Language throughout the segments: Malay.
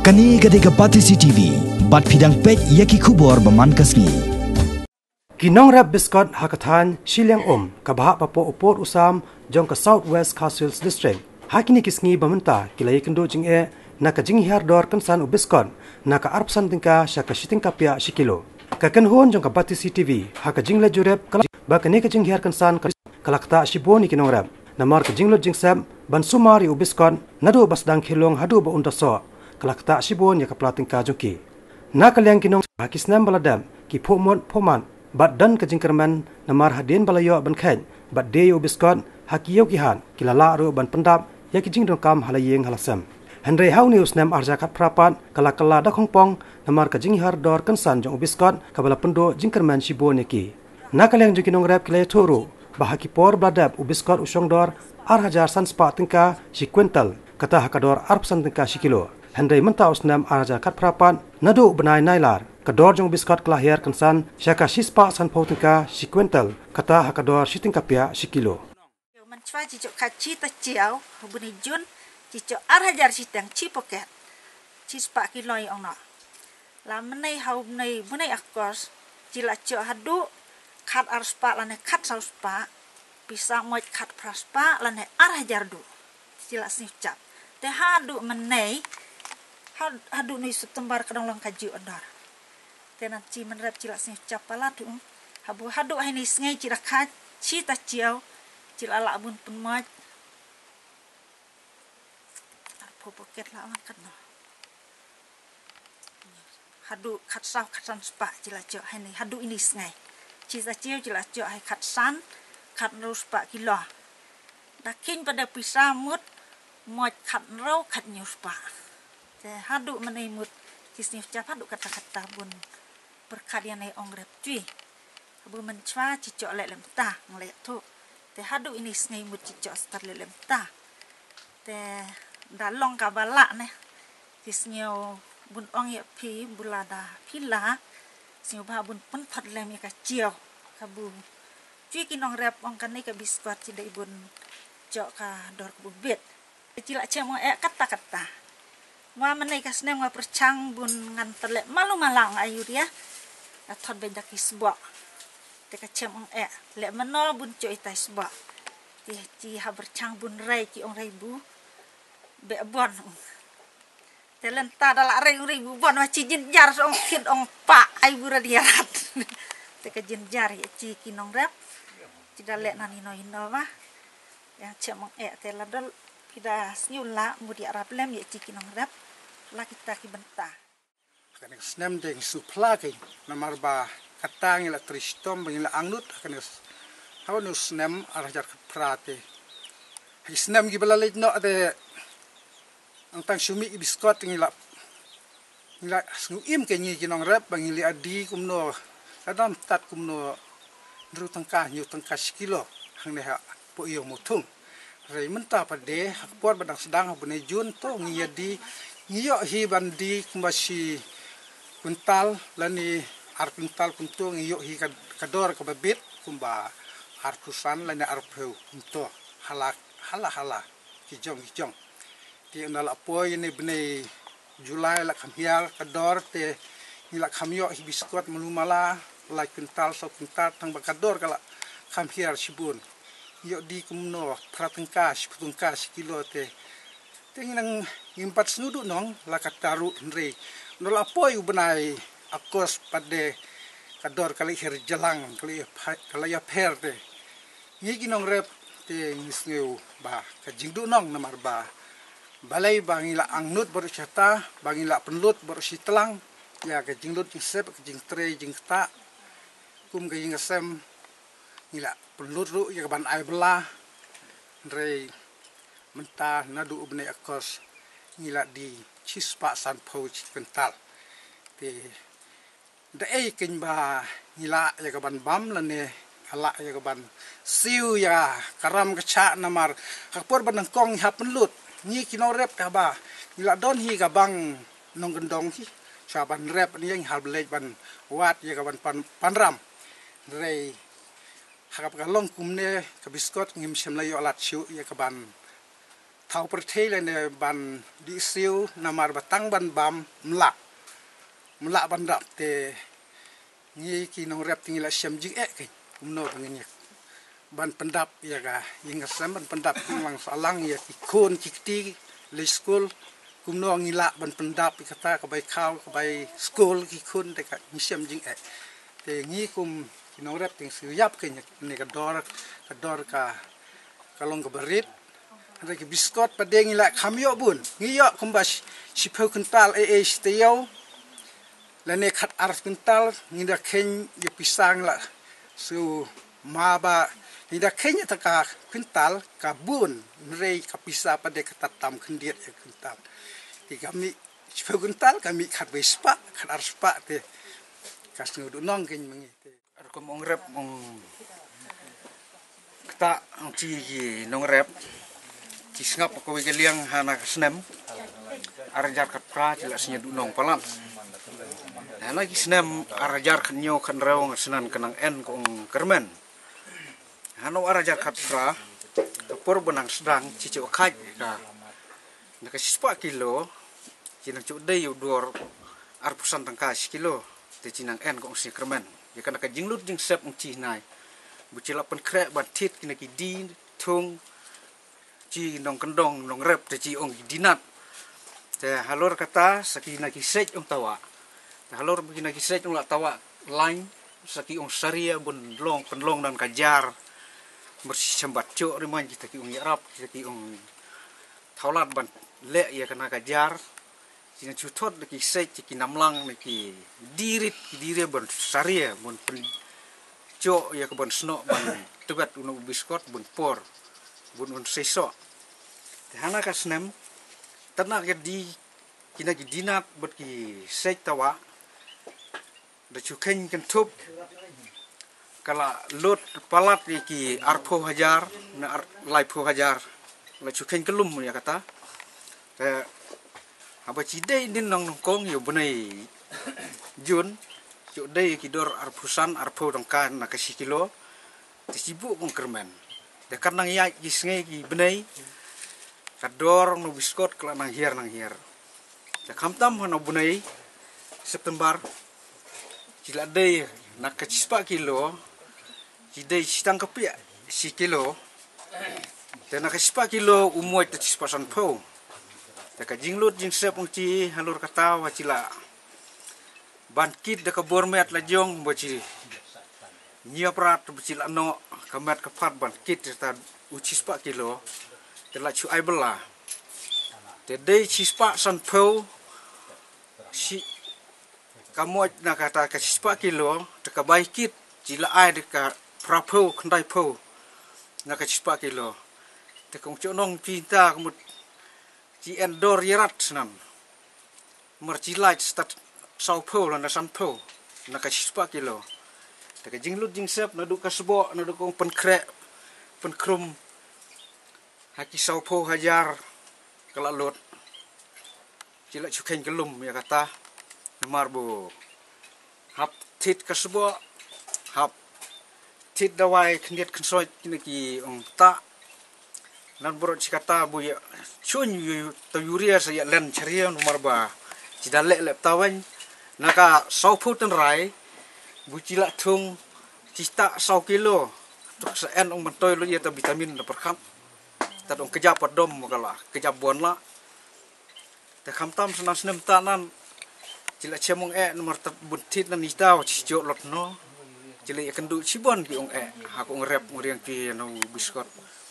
Kani gade kapati CCTV, bat pidang pet yaki kubor baman kasni. Kinong rap biskot hakathan Shiliang kabah papo upor usam jong ka Southwest Castles District. Hakini kisngi bamenta kilai kendo jing naka jing hiar dor kansan ubiskot naka arpsan tingka syaka shiting kapia shikilo. Kakan hon jong ka bati CCTV haka jing la jurep bakane ka jing hiar kansan kalakta shiboni kinong rap. Namar ka jing lo jing sam ban sumari ubiskot nado basdang khilong hadu ba undaso kalakta shibon ya kapla tingka jongki. Naka liang kinong hakisnam baladam ki poman bat dan kejingkerman namar hadin balayo ban khen bat deyo biskot hakiyo kihan kilala ro ban pendap ya kijing dongkam halayeng halasam Henry Hau News nem arjakat prapat kala da khongpong namar kejing har dor kansan jong biskot kabala pendo jingkerman shibo neki nakaleng jukinong rap kilay toro bahaki por bladab ubiskot usong dor 1000 san spa tingka sequental kata hakador arpsan tingka sikilo Henry mentaus nem arjakat prapat nado benai nailar kador jong biskot kelahir kansan syaka sispa san pautingka sequental kata hakador shiting kapia sikilo Manchwa cicok kaci teciau hubuni jun cicok arhajar sitang cipoket cispa kiloi ongno la menai hau menai bunai akos cila cok hadu kat arspa lane kat sauspa bisa moit kat praspa lane arhajar du cila snicap te hadu menai hadu ni setembar kadang long kaju ondar tenan ci menrep cila snicap palatu habu hadu ini sngai cila kat cita ciau cila ala bun pemat arpo poket la angkat no hadu katsaw katsan spa cila cok ini hadu ini sngai cita ciu cila cok hai katsan kat rus pa kilo dakin pada pisamut mot kat rau kat nyus pa te hadu menimut kisni cap hadu kata-kata bun berkadian ai ongrep cui habu mencwa cicok lelem ta nglek tu te hadu ini sngai mut cicok star lelem ta te dalong kabala ne kisnyo bun ong ya pi bulada pila snyo ba bun pen phat lem ya cio kabu cui kinong rep ong kan ka biskot cida ibun cok ka dor ku bet cila cemo kata-kata wa menai ka snem wa percang bun ngan terlek malu malang ayu dia athot bedak isbo teka cem ong le menol bun coy tai sba ci ha bercang bun rai ki ong ribu be bon telen ta dala ribu bon wa ci jin jar ong kid ong pa ai bura diarat teka jin jar ya ci kinong rap ci dale nani no inova yang cem ong tela dal pida snyula mudi arab lem ya ci kinong rap la kita ki benta kan snem deng suplaki namar ba katang ila tristom ila angnut kanis hawanus nem arajar prate hisnem gibalalit no de antang sumi biskot ila snuim kenyi kinong rap bangili adi kumno kadam tat kumno dru tangka nyu tangka kilo hang ne po iyo mutung rei menta pade hakpor badang sedang bune jun to ngiyadi ngiyo hi bandi kumbasi kuntal lani arpintal kuntung iyo hi kador kababit kumba arpusan lana arpeu kunto hala kijong ti nala apoy ni bne Julai la khamhiar kador te nila khamyo hi biskot mulumala la kuntal so kuntat tang bakador kala khamhiar sibun iyo di kumno pratengka sikutungka sikilo te nang impat snudu nong la kataru nre nala apoy ubnai akos pada kador kali her jalang kali ya perde ni ginong rep te ngisngeu ba kajingdu nong namar ba balai bangila angnut baru cerita bangila penlut baru sitelang ya kajinglut sep kajing tre jing ta kum kajing sem ngila penlut ru ya ban ai bela re mentah nadu ubne akos ngila di cispa san pouch kental te dai kin ba ngila ya kaban bam lane ala ya kaban siu ya karam kaca namar kapor banang kong hapen lut ni kino rep ka ba ngila don hi ka bang nong gendong hi saban rep ni yang hal belej ban wat ya kaban panram rei hakap ka long kumne ka biskot ngim sem layo alat siu ya kaban thau perthei le ban di siu namar batang ban bam mlak ban dap te ngi ki nong rep tingila syam jing ke kumno bangnya ban pendap ya ga yinga sam ban pendap lang salang ya ki kon ki le school kumno ngila ban pendap kata ka bai khau ka bai school ki kon te ka ni syam jing te ngi kum ki nong rep ting siu yap ke ne ka dor ka kalong ka berit ada ki biskot padeng ila khamyo bun ngiyo kumbas sipau kental steo lane khat ars kental nginda ken ya pisang la su maba nginda ken ya taka kental ka bun rei ka pisa pade katatam kendiet ya kental ti kami sipau kental kami khat vespa khat ars pa te kasnu du nong ken mengi te ko mong rep mong kta ang chi nong rep ci ngap ko we liang hana snem arajar kat pra ci la snya du nong palam hana ki snem arajar kan nyo kan raw senan kanang en ko kermen hano arajar kat pra por benang sedang ci ci khai ka naka 10 kilo ci nang cu dei dor ar pusan tangka kilo te ci nang en ko si kermen ya kan ka jinglut jing sep ci nai bu ci la pen krek ban tit kina ki di thung ci nong kendong nong rep te ci ong dinat te halor kata sakina ki sej ong tawa te halor begina ki sej ong la tawa lain saki ong saria bun long penlong dan kajar bersembat cok riman kita ki ong yarap kita ki ong thaulat ban le ya kana kajar sina chutot ki sej ki namlang ki dirit ki dire bun saria bun cok ya ke bun sno ban tugat unu biskot bun por bun un seso hana ka snem tana ke di kina ki dinat bot ki sej tawa da chuken kan tup kala lot palat ki arpho hajar na lai pho hajar la chuken kelum ya kata te aba ci dei din nong kong yo bunai jun cu dei ki dor arpusan arpho dongkan na ka kilo te sibu kong kermen de karnang ya ki snge ki benai kador no biskot kala nang hier te kamtam hono bunai September cila dei nak ka 10 kilo ci dei stang kapia si kilo te nak 10 kilo umoy te 10% pho te ka jinglut jing sep ci halur kata wa cila bankit de ka bormet la jong bo ci nyiaprat cila no kamat kapat bankit ta uci 10 kilo te la chu ai bela te dei 10% pho si kamoy na kata ka 10 kilo te ka baikit cila ai de ka prapo kandai pho na ka 10 kilo te kong chonong cinta kemut ci endor yerat nan merci light stat sau pho la na san pho na ka 10 kilo te ka jinglut jing sep na du ka sebo na du kong pen krek pen krum haki sau pho hajar kala lot cila chuken kelum ya kata marbo hap tit ka sebo hap tit dawai kniet konsoi ki ong ta nan bro cikata bu ya chun yu to yuria sa ya len charia marba cidale lep tawen naka 100 phút rai bu cila thung cita 100 kilo tok sa en ong mantoy lo ya ta vitamin na perkham ta dong kejap padom kala kejap bon la ta khamtam sanan snem tanan cila chemong nomor buntit nan istau ciok lot no cila ya kendu cibon ki ong aku ngrep ngriang ki no biskot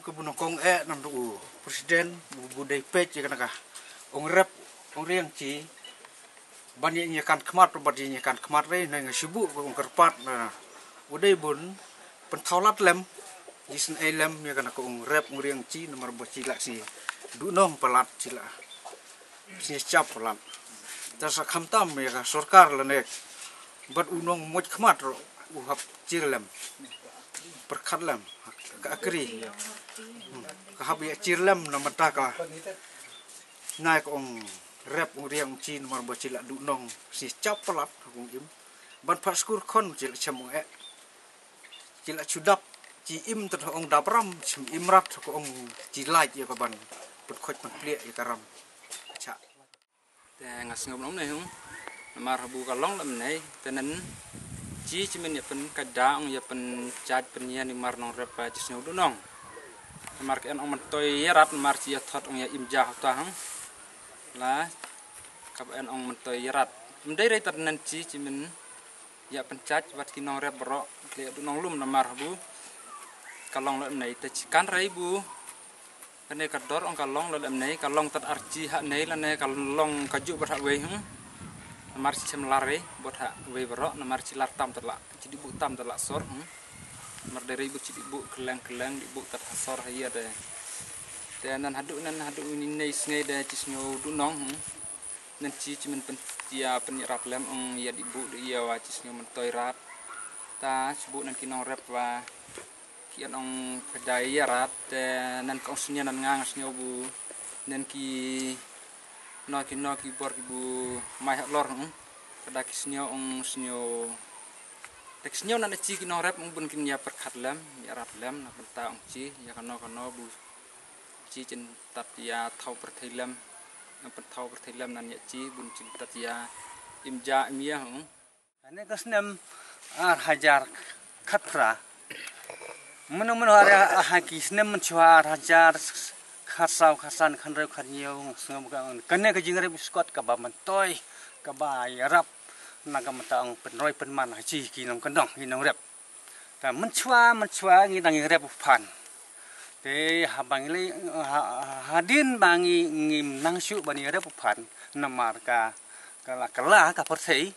kebun kong nan du presiden budai pej ya kana ong rep ong riang ci banyak nyakan kemat badi nyakan kemat re nang sibu ong kerpat na udai bun pentaulat lem jisen lem ya kana ong rep ngriang ci nomor bocila si du nong pelat cila si cap pelat tasa khamtam ya ka sarkar lanek bat unong moj kemat ro uhap cirlem perkhatlem ka akri kahabi cirlem na mataka nai ko ong rep ngriang chin mar bocila du nong si cap pelat kong im ban pas skur kon cila chamong cila chudap ci im ter ong dapram chim imrat ko ong ci lait ya ka ban put khoj pan plia ikaram cha te ngas ngom nom nei hung mar habu kalong lam nei tenen chi chimen ya pen kadang ya pen chat pen ya ni mar nong rep pa chi du nong mar ken ong toy rat mar chi ya thot ong ya imja ta hang la kap en ong toy rat mdai rai tenen chi chimen ya pen chat wat ki nong rep bro le du nong lum na mar habu kalong lam nei te kan rai bu kene kador ong kalong lam nei kalong tat archi ha nei la nei kalong kaju ber ha we hung namar cem lare bot ha we bro namar cilar tam terla cidi bu tam terla sor namar dari bu cidi bu keleng di bu tat sor ya de nan hadu ini nei sngai de cisnyo du nong nan ci cimen pen dia penyirat lem ong ya di bu dia wa cisnyo mentoy rat ta sebut nan kinong rep wa kian ong pedai rat nan kong sunya nan ngang snyo bu nan ki no ki bor ki bu mai lor kada kisnyo ong snyo teksnyo nan ci ki no rep bun kin ya perkhat lem ya rap lem na benta ong ci ya kano bu ci cin tat ya thau perthilem na thau perthilem nan ya ci bun cin tat ya imja mia ane kasnem ar hajar khatra men ara haki snem menchwa hajar khasan khanreu khanyo sngam kane ka jingre biskot ka ba mantoy ka ba yarap naga matang penroi penman haji kinong kendong kinong rep ta menchwa ngi dang rep pan te habang le hadin bangi ngim nangsu bani rep pan namar ka kala ka persei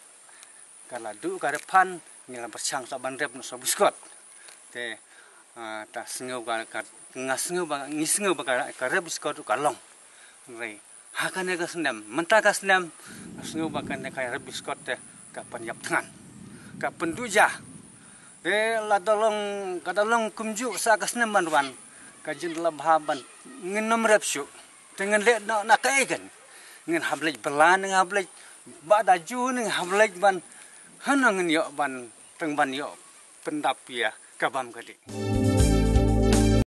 kala du ka repan ngila bersang sa ban rep no so biskot te ta sngau ka ngasngau ba ngisngau ba ka rep biskot ka long rei hakane ka snem menta ka snem sngau ba kan ka rep biskot te ka panyap tangan ka penduja la dolong kumju sa ka snem banwan ka jin labhaban nginom rep syu tengen le na ka egen ngin hablej belan ngin hablej ba da ju ngin hablej ban hanang yo ban teng ban yo pendap ya kabam gede